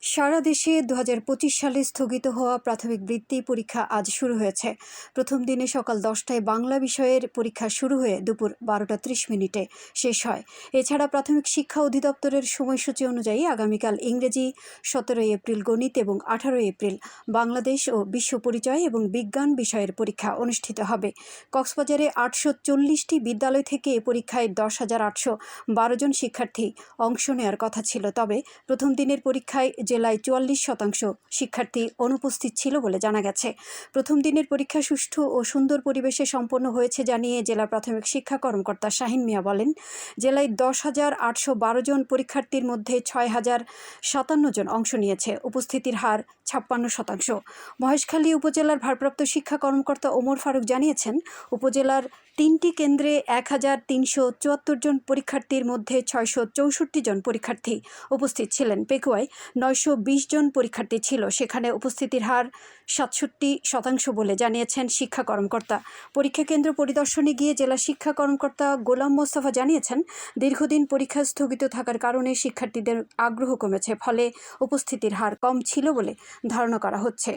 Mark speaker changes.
Speaker 1: সারা দেশে ২০২৫ সালে স্থগিত হওয়া প্রাথমিক বৃত্তি পরীক্ষা আজ শুরু হয়েছে। প্রথম দিনে সকাল ১০টায় বাংলা বিষয়ের পরীক্ষা শুরু হয়ে দুপুর ১২টা ৩০ শেষ হয়। এছাড়া প্রাথমিক শিক্ষা অধিদপ্তরের সময়সূচি অনুযায়ী আগামীকাল ইংরেজি, ১৭ এপ্রিল গণিত এবং ১৮ এপ্রিল বাংলাদেশ ও বিশ্ব পরিচয় এবং বিজ্ঞান বিষয়ের পরীক্ষা অনুষ্ঠিত হবে। কক্সবাজারে ৮৪০টি বিদ্যালয় থেকে এ পরীক্ষায় ১০,৮১২ জন শিক্ষার্থী অংশ নেওয়ার কথা ছিল। তবে প্রথম দিনের পরীক্ষায় জেলায় ৪৪% শিক্ষার্থী অনুপস্থিত ছিল বলে জানা গেছে। প্রথম দিনের পরীক্ষা সুষ্ঠু ও সুন্দর পরিবেশে সম্পন্ন হয়েছে জানিয়ে জেলা প্রাথমিক শিক্ষা কর্মকর্তা শাহিন মিয়া বলেন, জেলায় ১০,৮১২ জন পরীক্ষার্থীর মধ্যে ৬,০৫৭ জন অংশ নিয়েছে। উপস্থিতির হার ৫৬%। মহেশখালী উপজেলার ভারপ্রাপ্ত শিক্ষা কর্মকর্তা ওমর ফারুক জানিয়েছেন, উপজেলার ৩টি কেন্দ্রে ১,৩৭৪ জন পরীক্ষার্থীর মধ্যে ৬৬৪ জন পরীক্ষার্থী উপস্থিত ছিলেন। পেকুয়ায় ৯২০ জন পরীক্ষার্থী ছিল, সেখানে উপস্থিতির হার ৬৭% বলে জানিয়েছেন শিক্ষা কর্মকর্তা। পরীক্ষা কেন্দ্র পরিদর্শনে গিয়ে জেলা শিক্ষা কর্মকর্তা গোলাম মোস্তফা জানিয়েছেন, দীর্ঘদিন পরীক্ষা স্থগিত থাকার কারণে শিক্ষার্থীদের আগ্রহ কমেছে, ফলে উপস্থিতির হার কম ছিল বলে ধারণা করা হচ্ছে।